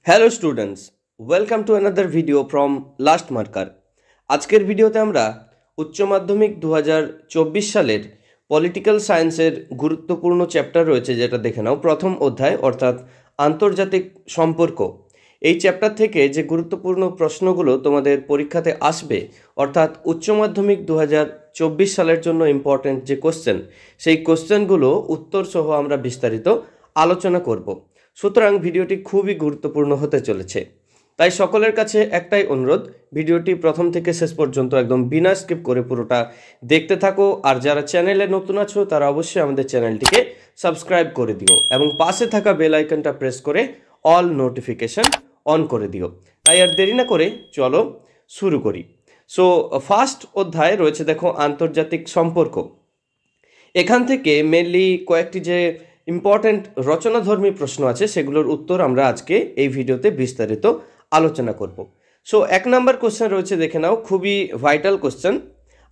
Hello students, welcome to another video from last marker. আজকের ভিডিওতে আমরা উচ্চ মাধ্যমিক 2024 সালের পলিটিক্যাল সায়েন্সের গুরুত্বপূর্ণ চ্যাপ্টার রয়েছে, যেটা দেখে নাও। প্রথম অধ্যায় অর্থাৎ আন্তর্জাতিক সম্পর্ক। এই চ্যাপ্টার থেকে যে গুরুত্বপূর্ণ প্রশ্নগুলো তোমাদের পরীক্ষাতে আসবে, অর্থাৎ উচ্চ মাধ্যমিক 2024 সালের জন্য ইম্পর্ট্যান্ট যে কোশ্চেন, সেই কোশ্চেনগুলো উত্তর সহ আমরা বিস্তারিত আলোচনা করব। সুতরাং ভিডিওটি খুবই গুরুত্বপূর্ণ হতে চলেছে। তাই সকলের কাছে একটাই অনুরোধ, ভিডিওটি প্রথম থেকে শেষ পর্যন্ত একদম বিনা স্কিপ করে পুরোটা দেখতে থাকো। আর যারা চ্যানেলে নতুন আছো তারা অবশ্যই আমাদের চ্যানেলটিকে সাবস্ক্রাইব করে দিও এবং পাশে থাকা বেল আইকনটা প্রেস করে অল নোটিফিকেশন অন করে দিও। তাই আর দেরি না করে চলো শুরু করি। সো ফার্স্ট অধ্যায় রয়েছে দেখো আন্তর্জাতিক সম্পর্ক। এখান থেকে মেনলি কয়েকটি যে ইম্পর্ট্যান্ট রচনাধর্মী প্রশ্ন আছে সেগুলোর উত্তর আমরা আজকে এই ভিডিওতে বিস্তারিত আলোচনা করব। সো 1 নম্বর কোশ্চেন রয়েছে, দেখে নাও, খুবই ভাইটাল কোশ্চেন।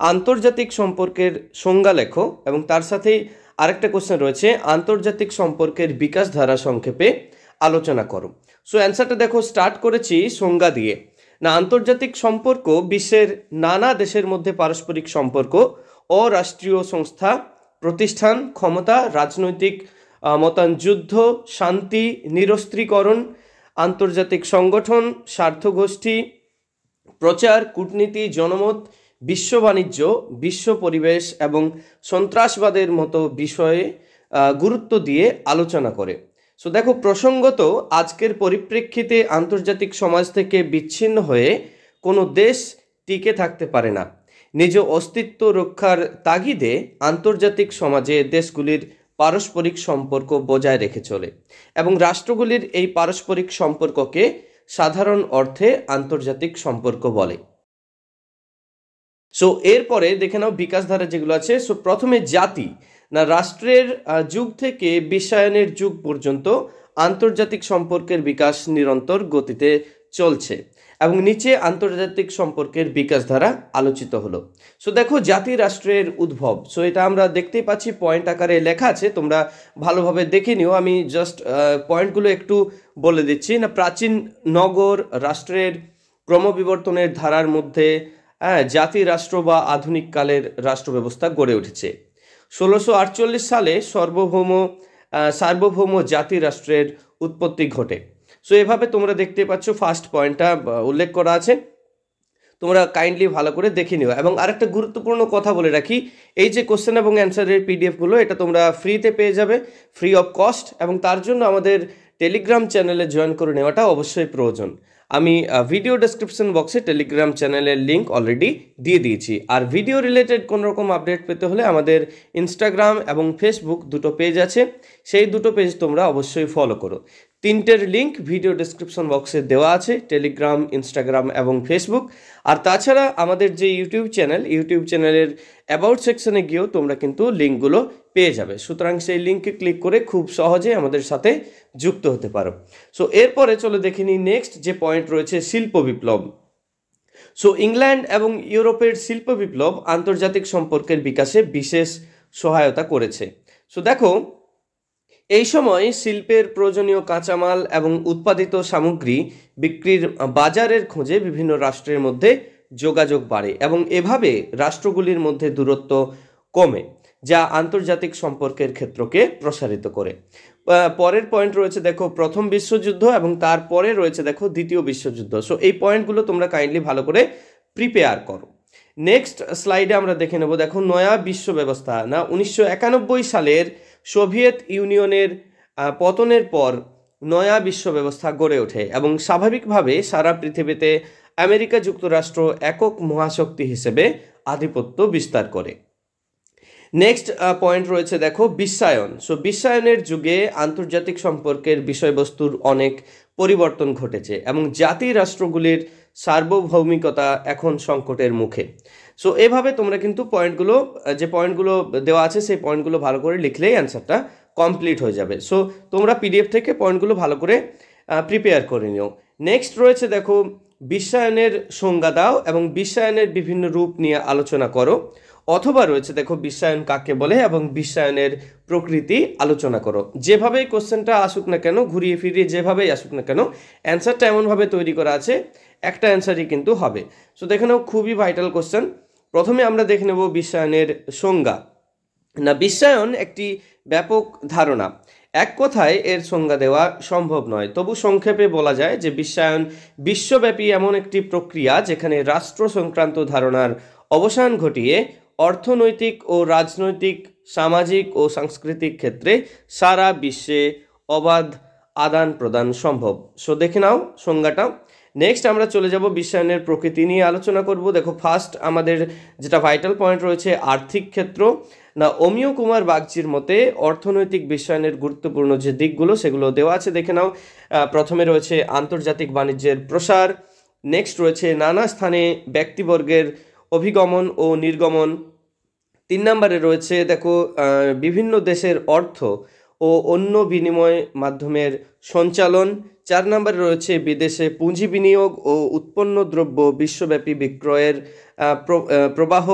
আন্তর্জাতিক সম্পর্কের সংজ্ঞা লেখো। এবং তার সাথেই আরেকটা কোশ্চেন রয়েছে, আন্তর্জাতিক সম্পর্কের বিকাশ ধারা সংক্ষেপে আলোচনা করো। সো অ্যান্সারটা দেখো, স্টার্ট করেছি সংজ্ঞা দিয়ে। না, আন্তর্জাতিক সম্পর্ক বিশ্বের নানা দেশের মধ্যে পারস্পরিক সম্পর্ক, অরাষ্ট্রীয় সংস্থা, প্রতিষ্ঠান, ক্ষমতা, রাজনৈতিক মতায়ন, যুদ্ধ, শান্তি, নিরস্ত্রীকরণ, আন্তর্জাতিক সংগঠন, স্বার্থগোষ্ঠী, প্রচার, কূটনীতি, জনমত, বিশ্ব বাণিজ্য, বিশ্ব পরিবেশ এবং সন্ত্রাসবাদের মতো বিষয়ে গুরুত্ব দিয়ে আলোচনা করে। সো দেখো, প্রসঙ্গত আজকের পরিপ্রেক্ষিতে আন্তর্জাতিক সমাজ থেকে বিচ্ছিন্ন হয়ে কোনো দেশ টিকে থাকতে পারে না। নিজ অস্তিত্ব রক্ষার তাগিদে আন্তর্জাতিক সমাজে দেশগুলির পারস্পরিক সম্পর্ক বজায় রেখে চলে এবং রাষ্ট্রগুলির এই পারস্পরিক সম্পর্ককে সাধারণ অর্থে আন্তর্জাতিক সম্পর্ক বলে। সো এরপরে দেখে নাও বিকাশ ধারা যেগুলো আছে। সো প্রথমে জাতি, না, রাষ্ট্রের যুগ থেকে বিশ্বায়নের যুগ পর্যন্ত আন্তর্জাতিক সম্পর্কের বিকাশ নিরন্তর গতিতে চলছে এবং নিচে আন্তর্জাতিক সম্পর্কের বিকাশ ধারা আলোচিত হলো। সো দেখো, জাতি রাষ্ট্রের উদ্ভব। সো এটা আমরা দেখতেই পাচ্ছি, পয়েন্ট আকারে লেখা আছে, তোমরা ভালোভাবে দেখে নিও। আমি জাস্ট পয়েন্টগুলো একটু বলে দিচ্ছি। না, প্রাচীন নগর রাষ্ট্রের ক্রমবিবর্তনের ধারার মধ্যে জাতি রাষ্ট্র বা আধুনিক কালের রাষ্ট্র ব্যবস্থা গড়ে উঠেছে। 1648 সালে সার্বভৌম জাতি রাষ্ট্রের উৎপত্তি ঘটে। সো এভাবে তোমরা দেখতে পাচ্ছ, ফার্স্ট পয়েন্টটা উল্লেখ করা আছে, তোমরা কাইন্ডলি ভালো করে দেখে নিও। এবং আরেকটা গুরুত্বপূর্ণ কথা বলে রাখি, এই যে কোশ্চেন এবং অ্যান্সারের পিডিএফগুলো, এটা তোমরা ফ্রিতে পেয়ে যাবে, ফ্রি অফ কস্ট। এবং তার জন্য আমাদের টেলিগ্রাম চ্যানেলে জয়েন করে নেওয়াটা অবশ্যই প্রয়োজন। আমি ভিডিও ডেসক্রিপশন বক্সে টেলিগ্রাম চ্যানেলের লিঙ্ক অলরেডি দিয়ে দিয়েছি। আর ভিডিও রিলেটেড কোনো রকম আপডেট পেতে হলে আমাদের ইনস্টাগ্রাম এবং ফেসবুক দুটো পেজ আছে, সেই দুটো পেজ তোমরা অবশ্যই ফলো করো। তিনটের লিঙ্ক ভিডিও ডেসক্রিপশন বক্সে দেওয়া আছে, টেলিগ্রাম, ইনস্টাগ্রাম এবং ফেসবুক। আর তাছাড়া আমাদের যে ইউটিউব চ্যানেলের অ্যাবাউট সেকশনে গিয়েও তোমরা কিন্তু লিঙ্কগুলো পেয়ে যাবে। সুতরাং সেই লিঙ্কে ক্লিক করে খুব সহজে আমাদের সাথে যুক্ত হতে পারো। সো এরপরে চলো দেখে নিই নেক্সট যে পয়েন্ট রয়েছে, শিল্প বিপ্লব। সো ইংল্যান্ড এবং ইউরোপের শিল্প বিপ্লব আন্তর্জাতিক সম্পর্কের বিকাশে বিশেষ সহায়তা করেছে। সো দেখো, এই সময় শিল্পের প্রয়োজনীয় কাঁচামাল এবং উৎপাদিত সামগ্রী বিক্রির বাজারের খোঁজে বিভিন্ন রাষ্ট্রের মধ্যে যোগাযোগ বাড়ে এবং এভাবে রাষ্ট্রগুলির মধ্যে দূরত্ব কমে, যা আন্তর্জাতিক সম্পর্কের ক্ষেত্রকে প্রসারিত করে। পরের পয়েন্ট রয়েছে দেখো, প্রথম বিশ্বযুদ্ধ এবং তারপরে রয়েছে দেখো দ্বিতীয় বিশ্বযুদ্ধ। সো এই পয়েন্টগুলো তোমরা কাইন্ডলি ভালো করে প্রিপেয়ার করো। নেক্সট স্লাইডে আমরা দেখে নেব, দেখো, নয়া বিশ্ব ব্যবস্থা। না, 1991 সালের সোভিয়েত ইউনিয়নের পতনের পর নয়া বিশ্ব ব্যবস্থা গড়ে ওঠে এবং স্বাভাবিকভাবে সারা পৃথিবীতে আমেরিকা যুক্তরাষ্ট্র একক মহাশক্তি হিসেবে আধিপত্য বিস্তার করে। নেক্সট পয়েন্ট রয়েছে দেখো, বিশ্বায়ন। সো বিশ্বায়নের যুগে আন্তর্জাতিক সম্পর্কের বিষয়বস্তুর অনেক পরিবর্তন ঘটেছে এবং জাতি রাষ্ট্রগুলির সার্বভৌমিকতা এখন সংকটের মুখে। সো এভাবে তোমরা কিন্তু যে পয়েন্টগুলো দেওয়া আছে সেই পয়েন্টগুলো ভালো করে লিখলেই অ্যান্সারটা কমপ্লিট হয়ে যাবে। সো তোমরা পিডিএফ থেকে পয়েন্টগুলো ভালো করে প্রিপেয়ার করে নিও। নেক্সট রয়েছে দেখো, বিশ্বায়নের সংজ্ঞা দাও এবং বিশ্বায়নের বিভিন্ন রূপ নিয়ে আলোচনা করো। অথবা রয়েছে দেখো বিশ্বায়ন কাকে বলে এবং বিশ্বায়নের প্রকৃতি আলোচনা করো। যেভাবেই কোশ্চেনটা আসুক না কেন, ঘুরিয়ে ফিরিয়ে যেভাবেই আসুক না কেন, অ্যান্সারটা এমনভাবে তৈরি করা আছে একটা অ্যান্সারই কিন্তু হবে। সো দেখে নাও, খুবই ভাইটাল কোশ্চেন। প্রথমে আমরা দেখে নেব বিশ্বায়নের সংজ্ঞা। না, বিশ্বায়ন একটি ব্যাপক ধারণা, এক কথায় এর সংজ্ঞা দেওয়া সম্ভব নয়, তবু সংক্ষেপে বলা যায় যে বিশ্বায়ন বিশ্বব্যাপী এমন একটি প্রক্রিয়া যেখানে রাষ্ট্র সংক্রান্ত ধারণার অবসান ঘটিয়ে অর্থনৈতিক ও রাজনৈতিক, সামাজিক ও সাংস্কৃতিক ক্ষেত্রে সারা বিশ্বে অবাধ আদান প্রদান সম্ভব। সো দেখে নাও সংজ্ঞাটা। নেক্সট আমরা চলে যাব বিশ্বায়নের প্রকৃতি নিয়ে আলোচনা করব। দেখো ফার্স্ট আমাদের যেটা ভাইটাল পয়েন্ট রয়েছে আর্থিক ক্ষেত্র। না, অমিয় কুমার বাগচির মতে অর্থনৈতিক বিশ্বায়নের গুরুত্বপূর্ণ যে দিকগুলো সেগুলো দেওয়া আছে, দেখে নাও। প্রথমে রয়েছে আন্তর্জাতিক বাণিজ্যের প্রসার। নেক্সট রয়েছে নানা স্থানে ব্যক্তিবর্গের অভিগমন ও নির্গমন। 3 নম্বরে রয়েছে দেখো বিভিন্ন দেশের অর্থ ও অন্য বিনিময় মাধ্যমের সঞ্চালন। 4 নম্বরে রয়েছে বিদেশে পুঁজি বিনিয়োগ ও উৎপন্ন দ্রব্য বিশ্বব্যাপী বিক্রয়ের প্রবাহ।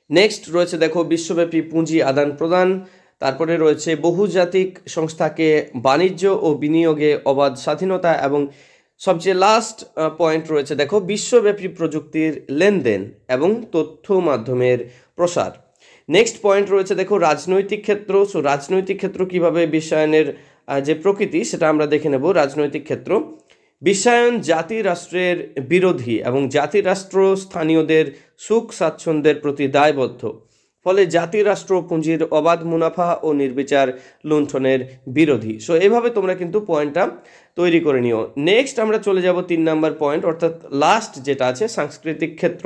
নেক্সট রয়েছে দেখো বিশ্বব্যাপী পুঁজি আদান প্রদান। তারপরে রয়েছে বহুজাতিক সংস্থাকে বাণিজ্য ও বিনিয়োগে অবাধ স্বাধীনতা, এবং সবচেয়ে লাস্ট পয়েন্ট রয়েছে দেখো বিশ্বব্যাপী প্রযুক্তির লেনদেন এবং তথ্য মাধ্যমের প্রসার। নেক্সট পয়েন্ট রয়েছে দেখো রাজনৈতিক ক্ষেত্র। সো রাজনৈতিক ক্ষেত্র কিভাবে বিশ্বায়নের যে প্রকৃতি সেটা আমরা দেখে নেব। রাজনৈতিক ক্ষেত্র, বিশ্বায়ন জাতি রাষ্ট্রের বিরোধী এবং জাতি রাষ্ট্র স্থানীয়দের সুখ স্বাচ্ছন্দ্যের প্রতি দায়বদ্ধ, ফলে জাতি রাষ্ট্র পুঁজির অবাধ মুনাফা ও নির্বিচার লুণ্ঠনের বিরোধী। সো এইভাবে তোমরা কিন্তু পয়েন্টটা তৈরি করে নিও। নেক্সট আমরা চলে যাব 3 নম্বর পয়েন্ট, অর্থাৎ লাস্ট যেটা আছে সাংস্কৃতিক ক্ষেত্র।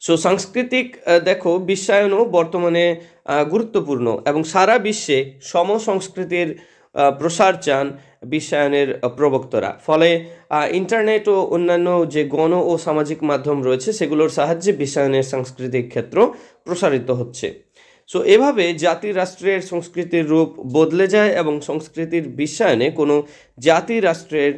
সো সাংস্কৃতিক দেখো বিশ্বায়নও বর্তমানে গুরুত্বপূর্ণ এবং সারা বিশ্বে সমসংস্কৃতির প্রসার চান বিশ্বায়নের প্রবক্তারা, ফলে ইন্টারনেট ও অন্যান্য যে গণ ও সামাজিক মাধ্যম রয়েছে সেগুলোর সাহায্যে বিশ্বায়নের সাংস্কৃতিক ক্ষেত্র প্রসারিত হচ্ছে। সো এভাবে জাতি রাষ্ট্রের সংস্কৃতির রূপ বদলে যায় এবং সংস্কৃতির বিশ্বায়নে কোনো জাতি রাষ্ট্রের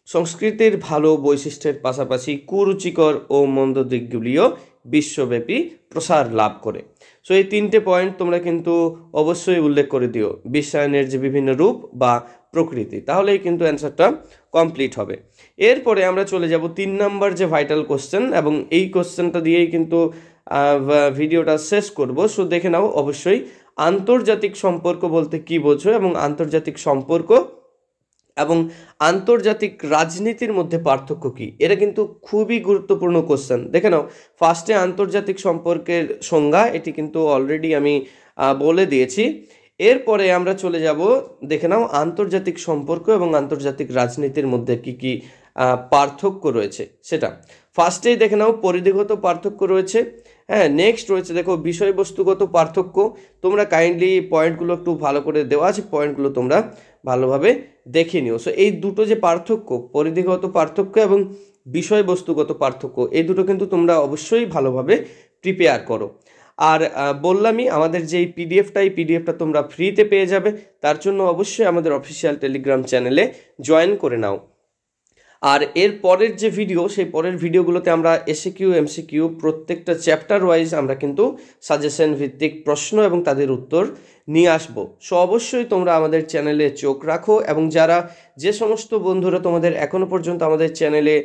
সংস্কৃতির ভালো বৈশিষ্ট্যের পাশাপাশি কুরুচিকর ও মন্দ দিকগুলিও বিশ্বব্যাপী প্রসার লাভ করে। সো এই 3টে পয়েন্ট তোমরা কিন্তু অবশ্যই উল্লেখ করে দিও, বিশ্বায়নের যে বিভিন্ন রূপ বা প্রকৃতি, তাহলেই কিন্তু অ্যান্সারটা কমপ্লিট হবে। এরপরে আমরা চলে যাব 3 নম্বর যে ভাইটাল কোশ্চেন, এবং এই কোশ্চেনটা দিয়েই কিন্তু ভিডিওটা শেষ করব। সো দেখে নাও অবশ্যই আন্তর্জাতিক সম্পর্ক বলতে কি বোঝো এবং আন্তর্জাতিক সম্পর্ক এবং আন্তর্জাতিক রাজনীতির মধ্যে পার্থক্য কি। এটা কিন্তু খুবই গুরুত্বপূর্ণ কোশ্চেন। দেখে নাও, ফার্স্টে আন্তর্জাতিক সম্পর্কের সংজ্ঞা, এটি কিন্তু অলরেডি আমি বলে দিয়েছি। এরপরে আমরা চলে যাব, দেখে নাও আন্তর্জাতিক সম্পর্ক এবং আন্তর্জাতিক রাজনীতির মধ্যে কি কি পার্থক্য রয়েছে সেটা। ফার্স্টেই দেখে নাও পরিধিগত পার্থক্য রয়েছে। হ্যাঁ, নেক্সট রয়েছে দেখো বিষয়বস্তুগত পার্থক্য। তোমরা কাইন্ডলি পয়েন্টগুলো একটু ভালো করে দেওয়া আছে, পয়েন্টগুলো তোমরা ভালোভাবে দেখে নিও। সো এই দুটো যে পার্থক্য, পরিধিগত পার্থক্য এবং বিষয়বস্তুগত পার্থক্য, এই দুটো কিন্তু তোমরা অবশ্যই ভালোভাবে প্রিপেয়ার করো। আর বললামই আমাদের যে পিডিএফটা তোমরা ফ্রিতে পেয়ে যাবে, তার জন্য অবশ্যই আমাদের অফিসিয়াল টেলিগ্রাম চ্যানেলে জয়েন করে নাও। আর এর পরের যে ভিডিও, সেই পরের ভিডিওগুলোতে আমরা এসএকিউ এমসিকিউ প্রত্যেকটা চ্যাপ্টার ওয়াইজ আমরা কিন্তু সাজেশন ভিত্তিক প্রশ্ন এবং তাদের উত্তর নিয়ে আসব। সো অবশ্যই তোমরা আমাদের চ্যানেলে চোখ রাখো, এবং যারা যে সমস্ত বন্ধুরা তোমাদের এখনও পর্যন্ত আমাদের চ্যানেলে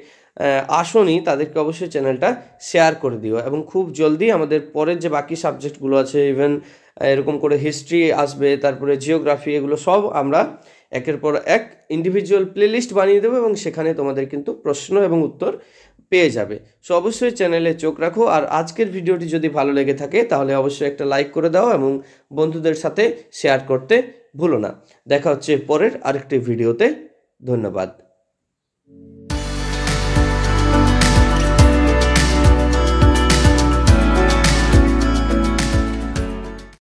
আসোনি তাদেরকে অবশ্যই চ্যানেলটা শেয়ার করে দিও। এবং খুব জলদি আমাদের পরের যে বাকি সাবজেক্টগুলো আছে, ইভেন এরকম করে হিস্ট্রি আসবে, তারপরে জিওগ্রাফি, এগুলো সব আমরা একের পর এক ইন্ডিভিজুয়াল প্লেলিস্ট বানিয়ে দেবো, এবং সেখানে তোমাদের কিন্তু প্রশ্ন এবং উত্তর পেয়ে যাবে। সো অবশ্যই চ্যানেলে চোখ রাখো। আর আজকের ভিডিওটি যদি ভালো লেগে থাকে তাহলে অবশ্যই একটা লাইক করে দাও এবং বন্ধুদের সাথে শেয়ার করতে ভুলো না। দেখা হচ্ছে পরের আরেকটি ভিডিওতে। ধন্যবাদ।